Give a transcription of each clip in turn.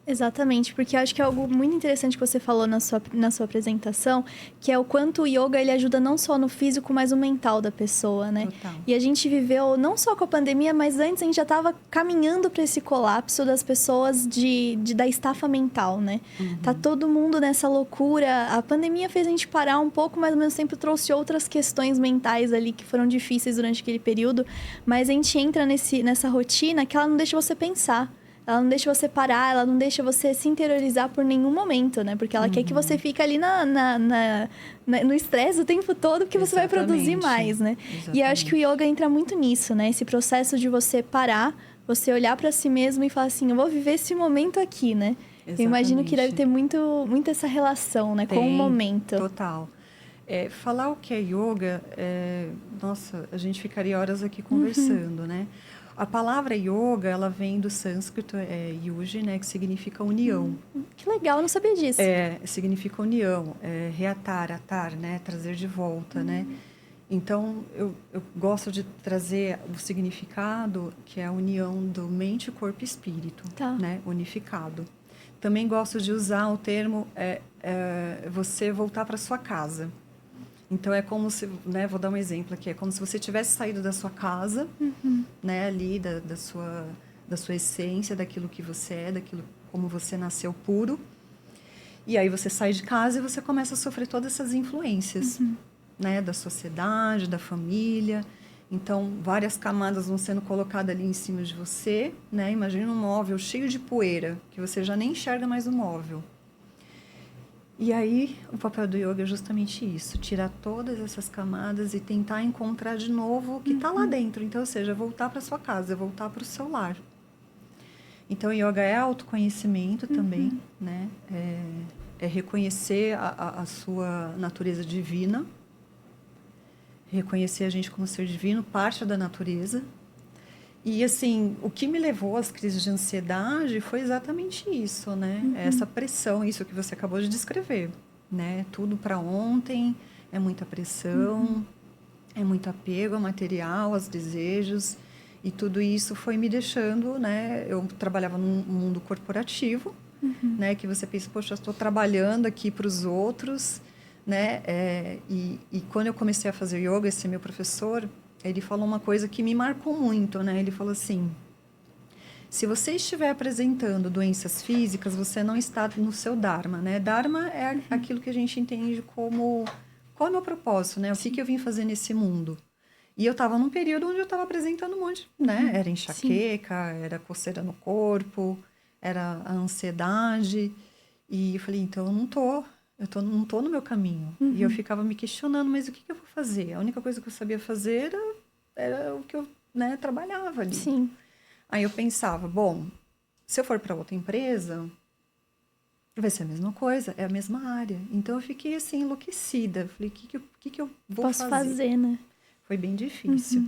Exatamente, porque eu acho que é algo muito interessante que você falou na sua apresentação, que é o quanto o yoga ele ajuda não só no físico, mas no mental da pessoa, né? Total. E a gente viveu, não só com a pandemia, mas antes a gente já estava caminhando para esse colapso das pessoas da estafa mental, né? Tá todo mundo nessa loucura. A pandemia fez a gente parar um pouco, mas ao mesmo tempo trouxe outras questões mentais ali que foram difíceis durante aquele período. Mas a gente entra nessa rotina que ela não deixa você pensar. Ela não deixa você parar, ela não deixa você se interiorizar por nenhum momento, né? Porque ela quer que você fique ali no estresse o tempo todo, porque você vai produzir mais, né? E eu acho que o yoga entra muito nisso, né? Esse processo de você parar, você olhar pra si mesmo e falar assim, eu vou viver esse momento aqui, né? Eu imagino que deve ter muito essa relação, né? Com o momento. Total. Falar o que é yoga, nossa, a gente ficaria horas aqui conversando, né? A palavra yoga, ela vem do sânscrito, yuji, né? Que significa união. Que legal, eu não sabia disso. Significa união, reatar, atar, né? Trazer de volta, né? Então, eu gosto de trazer o significado, que é a união do mente, corpo e espírito, né? Unificado. Também gosto de usar o termo você voltar para sua casa. Então, é como se, né, vou dar um exemplo aqui, é como se você tivesse saído da sua casa, né, ali, da sua essência, daquilo que você é, daquilo como você nasceu puro. E aí você sai de casa e você começa a sofrer todas essas influências, né, da sociedade, da família. Então, várias camadas vão sendo colocadas ali em cima de você, né? Imagina um móvel cheio de poeira, que você já nem enxerga mais o móvel. E aí, o papel do yoga é justamente isso, tirar todas essas camadas e tentar encontrar de novo o que está lá dentro. Então, ou seja, voltar para sua casa, voltar para o seu lar. Então, yoga é autoconhecimento também, né? É reconhecer a sua natureza divina, reconhecer a gente como ser divino, parte da natureza. E, assim, o que me levou às crises de ansiedade foi exatamente isso, né? Essa pressão, isso que você acabou de descrever, né? Tudo para ontem, é muita pressão, é muito apego ao material, aos desejos. E tudo isso foi me deixando, né? Eu trabalhava num mundo corporativo, né? Que você pensa, poxa, eu estou trabalhando aqui para os outros, né? E quando eu comecei a fazer yoga, esse meu professor, ele falou uma coisa que me marcou muito, né? Ele falou assim, se você estiver apresentando doenças físicas, você não está no seu Dharma, né? Dharma é aquilo que a gente entende como qual é o meu propósito, né? O que eu vim fazer nesse mundo? E eu estava num período onde eu estava apresentando um monte, né? Era enxaqueca, era coceira no corpo, era a ansiedade. E eu falei, então eu não tô no meu caminho. E eu ficava me questionando, mas o que eu vou fazer? A única coisa que eu sabia fazer era o que eu, né, trabalhava ali. Sim. Aí eu pensava, bom, se eu for para outra empresa, vai ser a mesma coisa, é a mesma área. Então eu fiquei assim enlouquecida. Falei, o que eu vou Posso fazer, né? Foi bem difícil.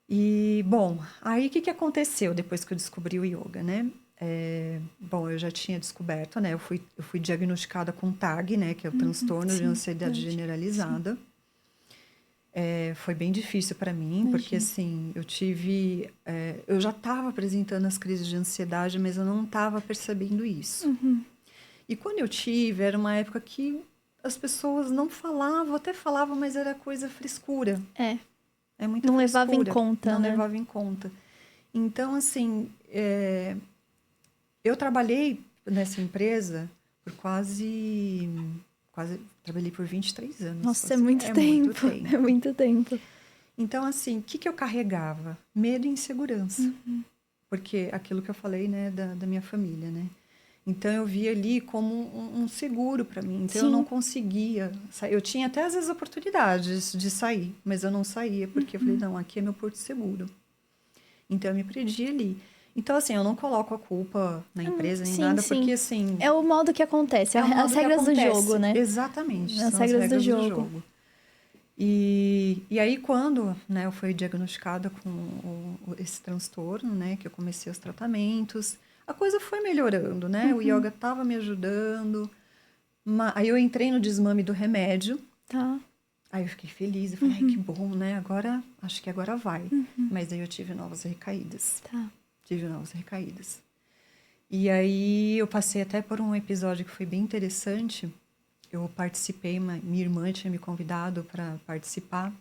E, bom, aí o que aconteceu depois que eu descobri o yoga, né? Bom, eu já tinha descoberto, né? Eu fui diagnosticada com TAG, né? Que é o transtorno de ansiedade generalizada. Foi bem difícil para mim, porque, assim, eu já estava apresentando as crises de ansiedade, mas eu não estava percebendo isso. E quando eu tive, era uma época que as pessoas não falavam, até falavam, mas era coisa frescura. É muita não frescura. levava em conta, não né? levava em conta. Então, assim, eu trabalhei nessa empresa por quase trabalhei por 23 anos. Nossa, é muito tempo. Muito tempo. É muito tempo. Então, assim, o que eu carregava? Medo e insegurança. Porque aquilo que eu falei, né, da minha família, né? Então, eu via ali como um seguro para mim. Então, eu não conseguia sair. Eu tinha até, às vezes, oportunidades de sair, mas eu não saía, porque eu falei, não, aqui é meu porto seguro. Então, eu me prendia ali. Então, assim, eu não coloco a culpa na empresa nem nada, porque, assim... É o modo que acontece, as regras do jogo, né? Exatamente, as são regras as regras do do jogo. jogo. E aí, quando, né, eu fui diagnosticada com esse transtorno, né, que eu comecei os tratamentos, a coisa foi melhorando, né? O yoga estava me ajudando. Aí eu entrei no desmame do remédio. Aí eu fiquei feliz, eu falei, ai, que bom, né? Acho que agora vai. Mas aí eu tive novas recaídas. Tive novas recaídas. E aí eu passei até por um episódio que foi bem interessante. Eu participei, minha irmã tinha me convidado para participar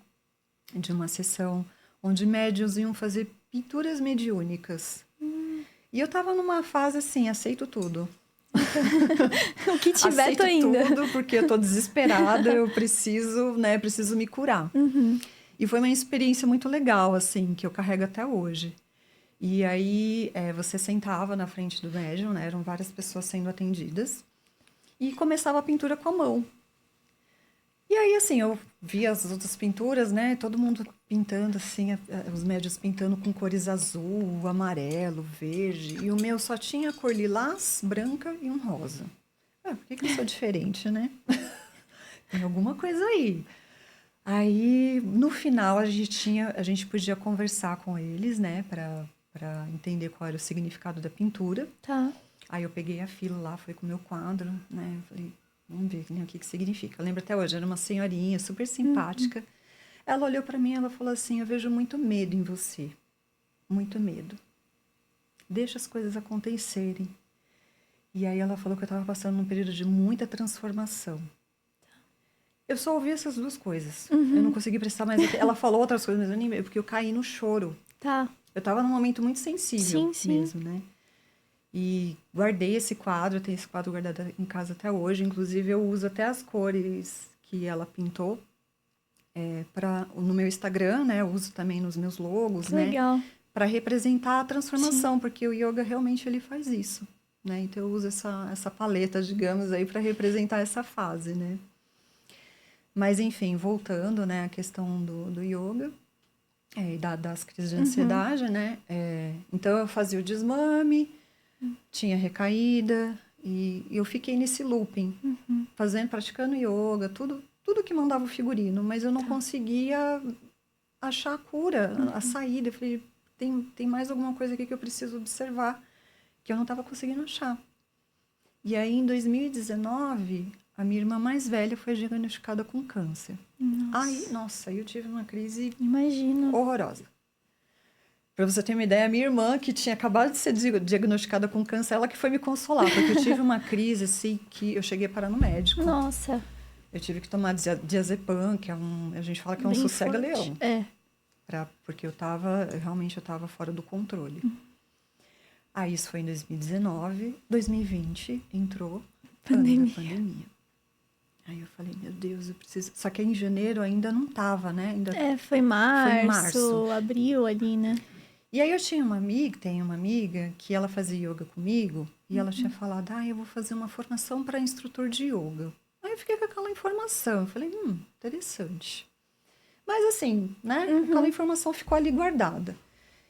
de uma sessão onde médiuns iam fazer pinturas mediúnicas. E eu estava numa fase assim, aceito tudo. O que tiver, aceito tô indo. tudo, porque eu tô desesperada, eu preciso, né, preciso me curar. E foi uma experiência muito legal, assim, que eu carrego até hoje. E aí, você sentava na frente do médium, né, eram várias pessoas sendo atendidas, e começava a pintura com a mão. E aí, assim, eu via as outras pinturas, né, todo mundo pintando, assim, os médiuns pintando com cores azul, amarelo, verde, e o meu só tinha cor lilás, branca e um rosa. Por que eu sou diferente, né? Tem alguma coisa aí. Aí, no final, a gente podia conversar com eles, né, para entender qual era o significado da pintura. Tá. Aí eu peguei a fila lá, fui com o meu quadro, né, falei, vamos ver, né, o que significa. Eu lembro até hoje, era uma senhorinha super simpática. Ela olhou para mim e ela falou assim, eu vejo muito medo em você, muito medo. Deixa as coisas acontecerem. E aí ela falou que eu estava passando num período de muita transformação. Eu só ouvi essas duas coisas. Eu não consegui prestar mais atenção. Ela falou outras coisas, mas eu nem vi, porque eu caí no choro. Tá. Eu estava num momento muito sensível Sim. mesmo, né? E guardei esse quadro, eu tenho esse quadro guardado em casa até hoje. Inclusive, eu uso até as cores que ela pintou no meu Instagram, né? Eu uso também nos meus logos, Que né? legal. Para representar a transformação, porque o yoga realmente ele faz isso, né? Então, eu uso essa paleta, digamos, aí para representar essa fase, né? Mas, enfim, voltando, né, à questão do yoga e das crises de ansiedade, né? Então, eu fazia o desmame, tinha recaída, e eu fiquei nesse looping, praticando yoga, tudo que mandava o figurino, mas eu não conseguia achar a cura, a saída. Eu falei, tem mais alguma coisa aqui que eu preciso observar, que eu não estava conseguindo achar. E aí, em 2019... a minha irmã mais velha foi diagnosticada com câncer. Aí eu tive uma crise horrorosa. Para você ter uma ideia, a minha irmã, que tinha acabado de ser diagnosticada com câncer, ela que foi me consolar, porque eu tive uma crise, assim, que eu cheguei a parar no médico. Nossa. Eu tive que tomar diazepam, que a gente fala que é um sossega-leão. Porque eu realmente estava fora do controle. Aí isso foi em 2019, 2020 entrou a pandemia. Aí eu falei, meu Deus, eu preciso... Só que em janeiro ainda não tava, né? Foi março, abril ali, né? E aí eu tenho uma amiga que ela fazia yoga comigo e ela tinha falado, eu vou fazer uma formação para instrutor de yoga. Aí eu fiquei com aquela informação, eu falei, interessante. Mas assim, né? Aquela informação ficou ali guardada.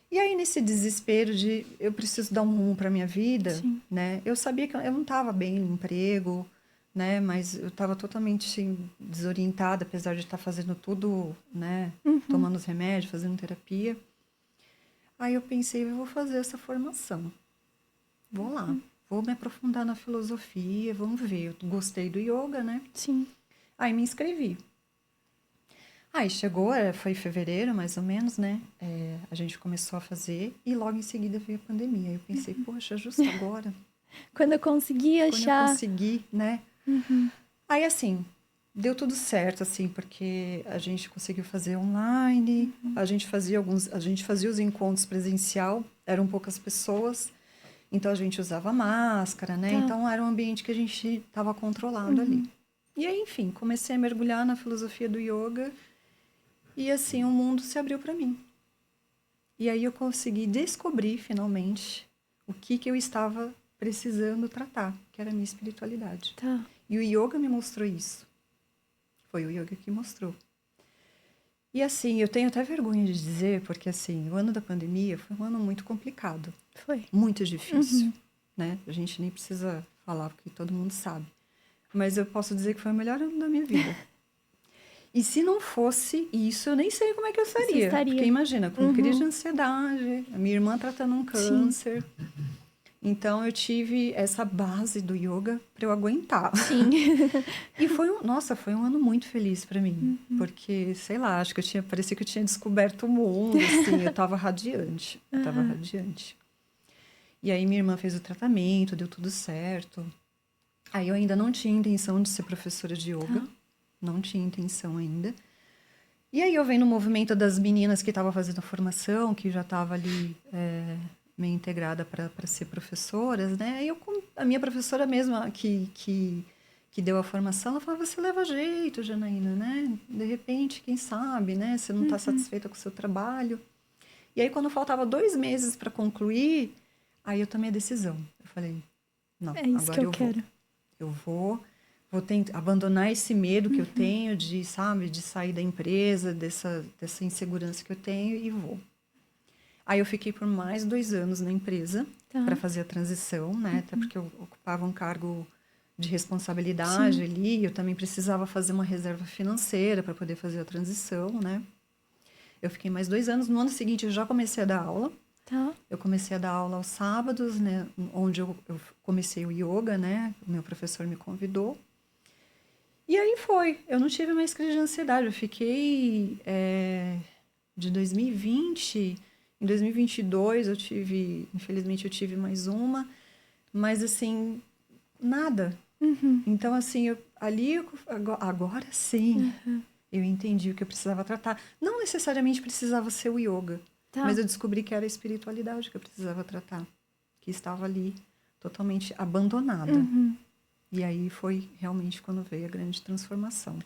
E aí nesse desespero de eu preciso dar um rumo para minha vida, né? Eu sabia que eu não estava bem no emprego, né? Mas eu estava totalmente desorientada, apesar de estar fazendo tudo, né? Tomando os remédios, fazendo terapia. Aí eu pensei, eu vou fazer essa formação. Vou lá, vou me aprofundar na filosofia, vamos ver. Eu gostei do yoga, né? Sim. Aí me inscrevi. Aí chegou, foi em fevereiro, mais ou menos, né? A gente começou a fazer e logo em seguida veio a pandemia. Aí eu pensei, poxa, justo agora. Quando eu consegui achar... Quando eu consegui, né? Aí, assim, deu tudo certo, assim, porque a gente conseguiu fazer online, a gente fazia os encontros presencial, eram poucas pessoas, então a gente usava máscara, né? Então era um ambiente que a gente estava controlado ali. E aí, enfim, comecei a mergulhar na filosofia do yoga e, assim, o mundo se abriu para mim. E aí eu consegui descobrir, finalmente, o que eu estava precisando tratar, que era a minha espiritualidade. E o yoga me mostrou isso. Foi o yoga que mostrou. E assim, eu tenho até vergonha de dizer, porque assim, o ano da pandemia foi um ano muito complicado. Foi. Muito difícil, né? A gente nem precisa falar, porque todo mundo sabe. Mas eu posso dizer que foi o melhor ano da minha vida. E se não fosse isso, eu nem sei como é que eu estaria. Porque imagina, com crise de ansiedade, a minha irmã tratando um câncer... Então, eu tive essa base do yoga para eu aguentar. E foi um ano muito feliz para mim. Porque, sei lá, acho que parecia que eu tinha descoberto o mundo, assim. Eu estava radiante. E aí minha irmã fez o tratamento, deu tudo certo. Aí eu ainda não tinha intenção de ser professora de yoga. Tá. Não tinha intenção ainda. E aí eu venho no movimento das meninas que estavam fazendo a formação, que já estava ali meio integrada para ser professoras, né? E a minha professora mesma que deu a formação, ela falava, você leva jeito, Janaína, né? De repente, quem sabe, né? Você não está satisfeita com o seu trabalho. E aí, quando faltava 2 meses para concluir, aí eu tomei a decisão. Eu falei, não, É isso agora que eu quero. Eu vou tentar abandonar esse medo que eu tenho de, sabe, de sair da empresa, dessa insegurança que eu tenho e vou. Aí eu fiquei por mais 2 anos na empresa Tá. para fazer a transição, né? Até porque eu ocupava um cargo de responsabilidade ali, eu também precisava fazer uma reserva financeira para poder fazer a transição, né? Eu fiquei mais 2 anos. No ano seguinte eu já comecei a dar aula. Tá. Eu comecei a dar aula aos sábados, né? Onde eu comecei o yoga, né? O meu professor me convidou. E aí foi. Eu não tive mais crise de ansiedade. Eu fiquei de 2020. Em 2022 eu tive, infelizmente eu tive mais uma, mas assim, nada. Então assim, agora sim, eu entendi o que eu precisava tratar. Não necessariamente precisava ser o yoga, Tá. mas eu descobri que era a espiritualidade que eu precisava tratar, que estava ali totalmente abandonada. E aí foi realmente quando veio a grande transformação.